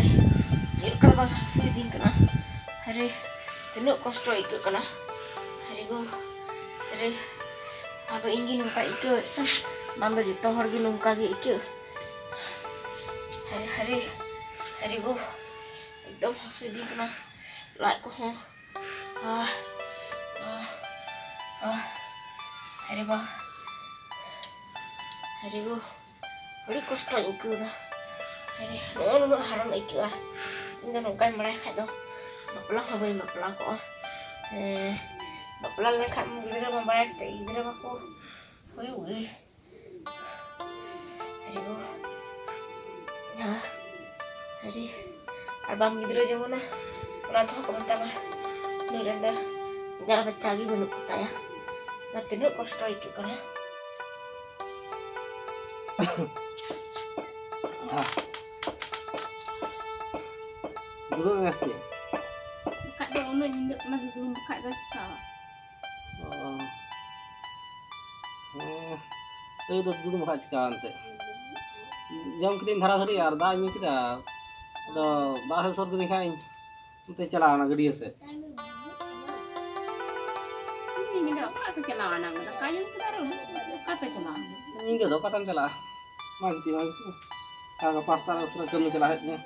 barai jil ka bang sudin kana hari tenuk kosto ikut kana hari go hari ado ingin nungka ikut mando jito horgi nungka ge ikut hari go एकदम sudin kana lại ko ho hari ba hari go hari kosto ikut da hari no haram ikut ini nungka mereka do bapelang habai bapelang ko bapelang lekat gidra mambarak te gidra bako hoy hari go ya hari albam gidra jamuna orang tuh ko banta mah nurenda gara bacagi bunu kota ya natinu kosto ikut kana dulu ngasih buka dong lu nyindek lagi dulu buka dah sekarang itu dulu buka sekarang teh jam kita dhara dhari यार दा new kita ada दा है sir को दिखाई उनते चलाना गड़ी से ini minta apa tu celawana minta kayu kita ron kata celawana ini do katan चला मांगती agak pasta sudah kami celahnya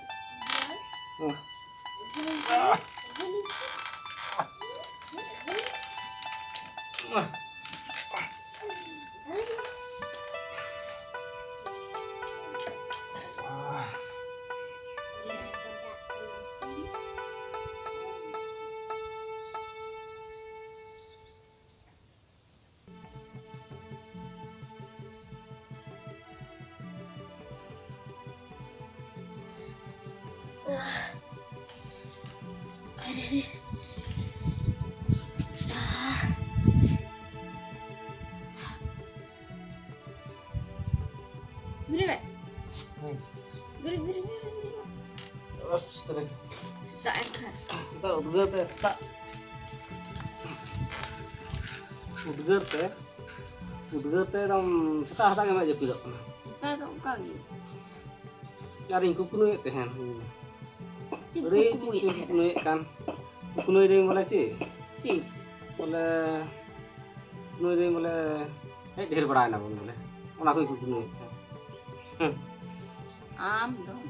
beri tak angkat kita udgar teh dam setah hatang emak jepi dok kita tak kali cari kukunui teh kan beri kukunui kan kukunui deh boleh sih boleh kukunui deh boleh ढेर बड़ा ना बोले ona ko kukunui am dong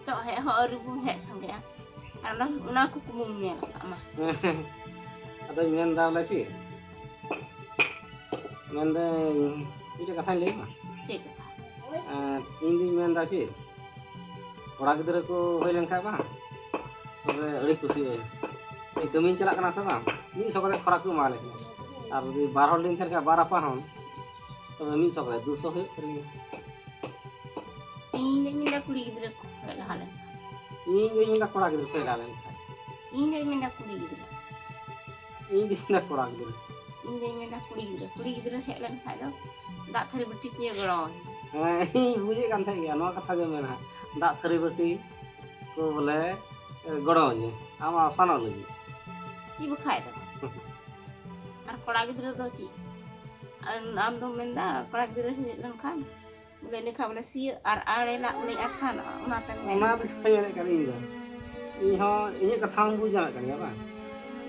tak hek haru pun hek sangge karena una aku kumumnya sama ada men dah lah sih men dah itu kata leh mah cek ini men dah sih orang kita ko hoilen kah mah tebe adi kusi kami celak kena sama mi sokore khorak ko male ar di 12 दिन का 12 पाहन तब मी सokore 200 हे करी ini minta kuli gidra ko halan ini minta korak gitu kayak lain ini minta kuli gidra ini minta korak gitu ini minta kuli gidra hek lan khai do dak thari bati ku ya garo ini buje kan thai ya no katha ge mena dak thari bati ko bole goro ni ama sano lagi ci bu khai do ar korak gidra do ci am do menda korak gidra hek lan khai boleh ni kau boleh siap ar lah boleh arsan mana tang mana tu tanya kan ini ini kata bu jangan kan ya bang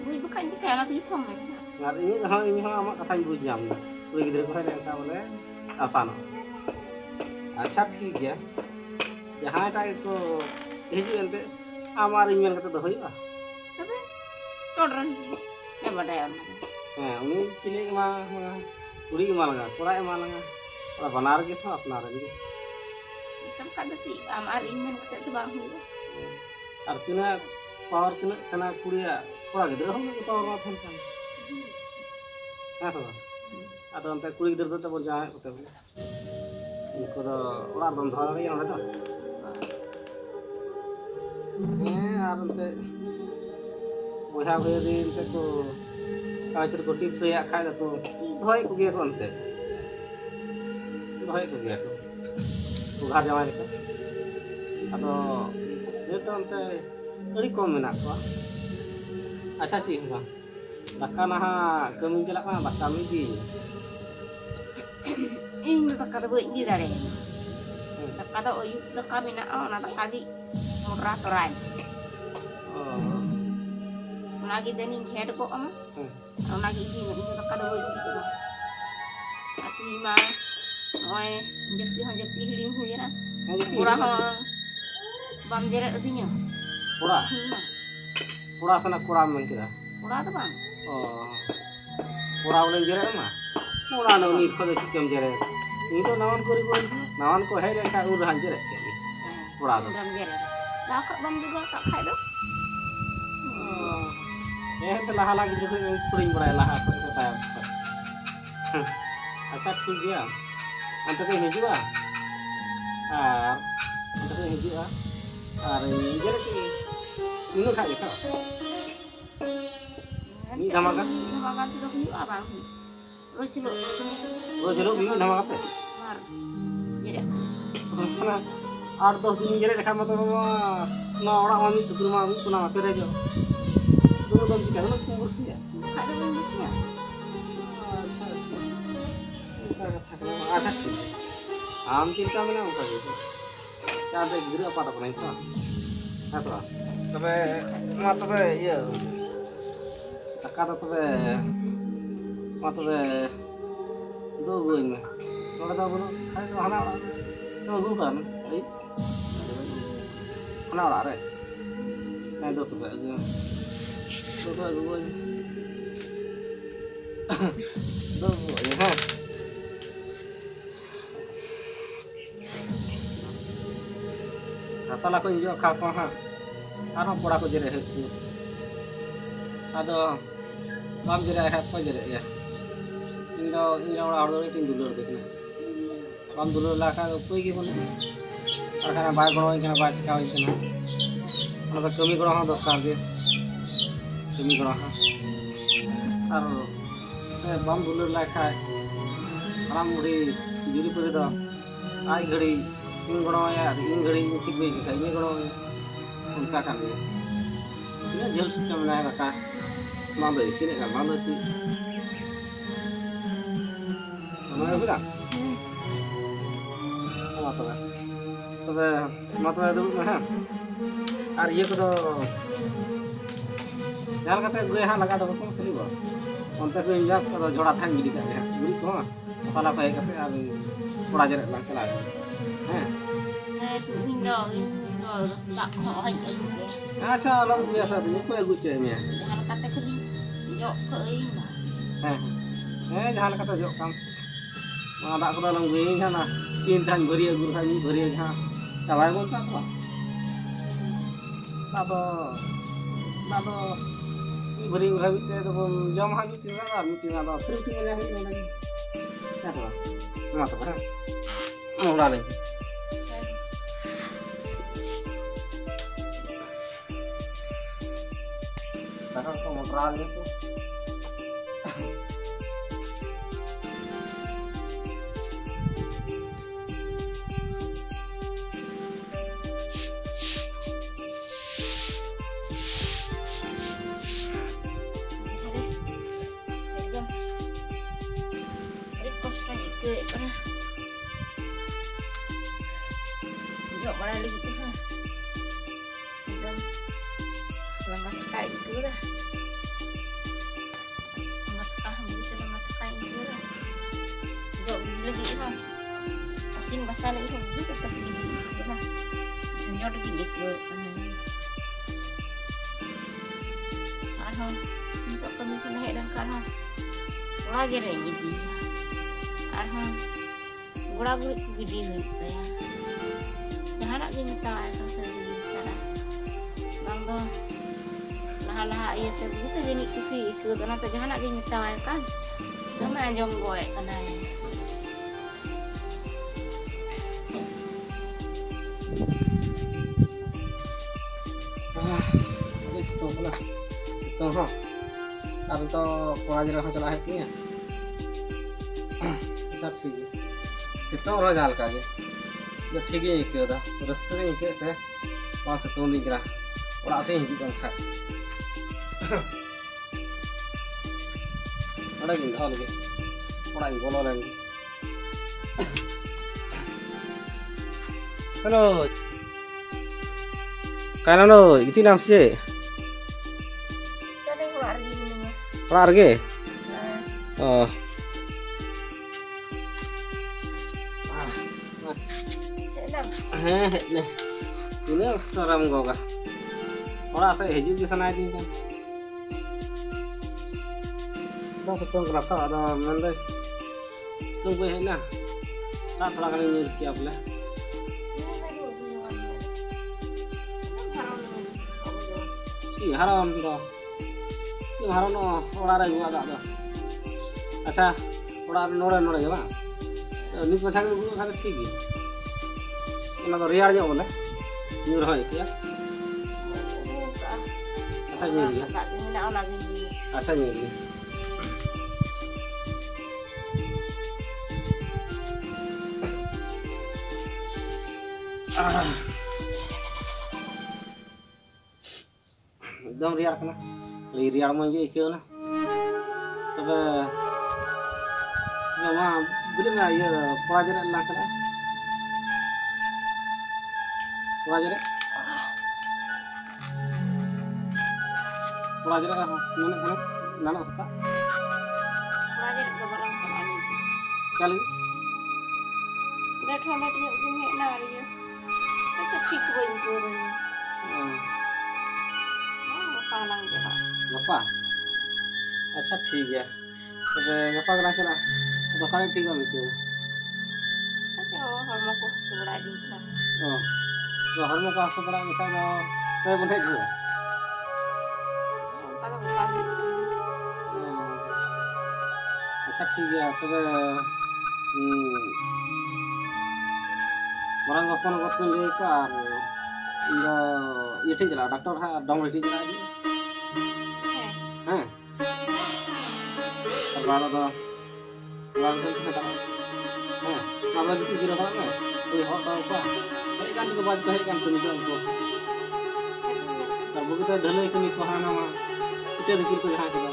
bu bukan jika anak itu mah ngar ini amat kata bu jam boleh gitu kau yang kau boleh arsan अच्छा ठीक है जहाँ time को हिजू एंते आमार email kata dah hoy tapi chodran ya badai uni cile kuri langa kora langa और बना रहे थे अपना रहे सब का दती हमार ईमेल कते तो बांग हुई और तिना पावर तिना कना कुड़िया कोड़ा गिदर हम के पावर मा फन kan हां सब आतो अंते कुड़ी गिदर तो बोल जाए कते उनको तो ओड़ा बंद धरा रही है तो और अंते बोहा भेदी अंते को काचर को टिप्स या खाय तो धोय को गे को अंते धोय को गया तो घर जावाय लेका अतो ये तो अंते अड़ी कम मेना को अच्छा सी बा दाका नाहा कमी चला का दाका मी दी इन दाका दो indi dare Ada oyuk deka minaa ona kagi murah torai. Lagi dening head kok ama. Lagi ini deka do oyuk gitu. Ati ma oi jepi hiling huyana. Kurang bam jeret adinya. Kurang. Kurang sana kurang mengkira. Kurang tuh bang. Kurang ulen jeret mah. Kurang no nit kau sistem jeret. Ini tuh nawan ko hai dan kai udah jeret kayak gitu. Kurang tuh. Bam jeret. Dah kak bam juga kak kai tuh. Telah lagi juga sering berai lah aku kata. Asal ठीक गया. Ante ke hijau ante ke hijau jeret ini kai itu. Ini dhamakan tuh hiu apa? Rojulu ini dhamakan pe. Mar. Jeret. Karena 8-10 दिन जरे देखा मतलब ना orang mami itu rumah mami puna apa aja. Dulu dom sih kan lu kursi ya. Ada kursinya. अच्छा ठीक है आम चिंता में ना होता है क्या दे गिर apa tak pernah itu asal tapi mat tapi iya kata tapi mat tapi itu gue ini kalau tahu belum kayak itu anak sama gue kan anak orang re nah itu tuh kayak gue itu gue itu ya salah ko injo kha ko ha aro pora ko jere hetu ado bam jere ha ko jere ya indo ora ordo tin dulur dekna bam dulur la ka koi ge bone ar kana bai gono ikana bai chika ikana ana kami gono ha dokar ge kami gono ha ar bam dulur la ka aram muri juri pore da ai घड़ी इन गणों यार इन घड़ी ठीक भी है ये गणों उनका काम है ये जेल सिस्टम में रखा मामले इसी ने का मामले सी हमारे बिना मतलब दulu mah ar ये को jalan kata gue ha laga do ko kali ba onte ko injak ko joड़ा थान गिरी का है गुरी को pala ko kate ar pora jere lang chala Itu indo tak kau hai ai. Acha long biasa tu ko egu cemnya. Jangan kata ke di jok ke mas. Jangan kata jok kam. Ada ko long gue sana pintan beri egu kami beri ha. Sabai ko ta ko. Nado ni beri gu habit te to jam ha ni tina da trip ni la hi lagi. Ta ko. Ma to ha. Ora le. Sekarang kau motoran itu jok mana lagi tu ha. Langkah kayak itu dah. Lagi ha asin basah lagi tu kita kasih gitu lah senjor lagi gitu untuk kami kena dan karena lagi ada jadi karena gula gede gitu ya jangan lagi minta air sendiri cara bang tuh lah iya terbegitu jadi kusi ikut karena jangan lagi minta air kan kami anjom gue karena itu ha अब तो 5 जगह चला है नहीं सब ठीक है कितना और जाल का ये ठीक है के दा रस्ते में के थे पास तो नहीं करा और ऐसे ही कौन खा ada gini hal lagi orang yang bola lagi Halo. Kanan lo, itu nam sih. Kan yang keluar lagi minumnya. Keluar lagi. Oh. Nih. Ini orang gua kah? Orang saya hijau di sana aja kan. Dah ketemu kerasa ada mana? Tunggu ini nah. Tak pernah kali ini siap lah. Si haram tu. Ini haram no. Orang ada juga tak tu. Asa orang nora je bang. Ni pasang dulu kan sih. Ona to riar nyok boleh. Nyur hoy ya. Asa nyur ya. Asa nyur. Dong riar kana. Li riar mo je ikeu na. Tapi nama belum lah ya pelajaran lang kana. Pelajaran mana kana? Nana ustaz. Pelajaran ke barang kanan itu. Kali Dah thona punya ujung hek na dia. Kita cik boy ke boy. Palang je lah. गप्पा अच्छा ठीक है तो गप्पा करा चला तो खाने ठीक है मित्र Kita hormo ko sebelah din lah. oh तो हर में का सब बड़ा मित्र तो saya बने दो Kalau pagi अच्छा ठीक है तो orang gopon gopon le ka indo ये ठीक चला डॉक्टर है डॉम ठीक चला हैं terbaru to uang itu kita kalau gitu kira apa tuh hot tahu apa ini kan juga pas kan tuh untuk kalau kita ढले kami pahana mah kita dikir ko jahan kita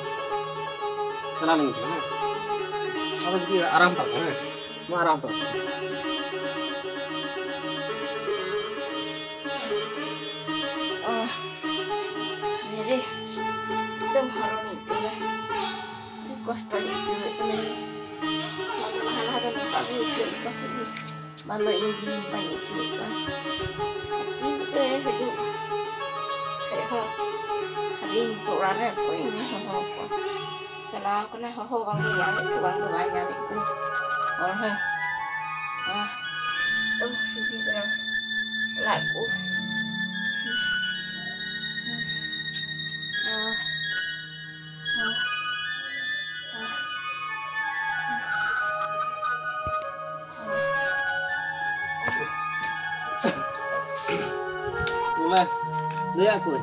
चला लेंगे अब gitu आराम tak mau आराम tak jadi एकदम haram itu lah. Di kosto itu ini. Malah ada pagi itu tapi malah ini kan itu kan. Tapi saya itu hari itu rara ko ini ho. Salah aku nah ho bang dia bang tu banyak aku. Orang tu sudah kena laku. Mulai lihat aku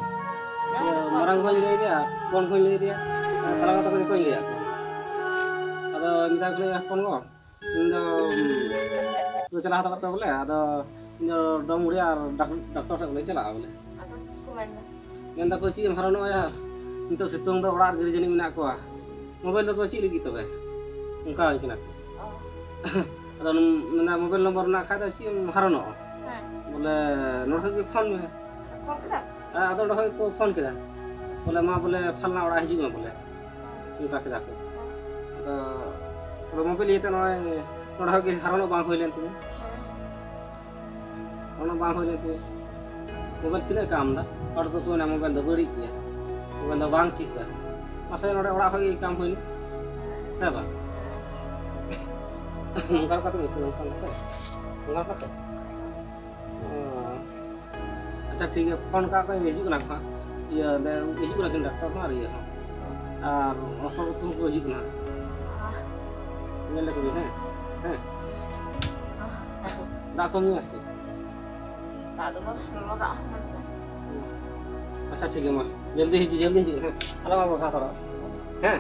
marang ko lihat dia kon ko lihat dia kalau kata ko lihat aku ada minta ko lihat kon ko indo tu cala kata boleh ada indo dom udah dokter tak boleh cala boleh Atau cukup mana? yang tak kunci harono ya itu situng tu orang geri jadi minak ko mobil tu kunci lagi tu be engkau kena ada mana mobil nomor nak kata sih harono boleh nomor ke phone me Phone kita? ada orang ko phone kita boleh ma boleh falna orang hijau boleh engkau kita ko ada mobil itu orang ke harono bang hoilen tu orang bang hoilen tu mobil tidak kam dah और तो कोई ना mobile तो बड़ी किया mobile तो बांग ठीक है मसाले नोड़े उड़ा होगी काम हुई है बा मुंगाल का तो मित्र मुंगाल का तो अच्छा ठीक है फोन का कोई इशू ना था ये इशू ना किन डॉक्टर मार ये और ऑफर को इशू ना ये लग भी है डाको में ऐसे Ada bos, lo tak अच्छा ठीक है माँ जल्दी हीजिए हैं अलावा बखा थोड़ा हैं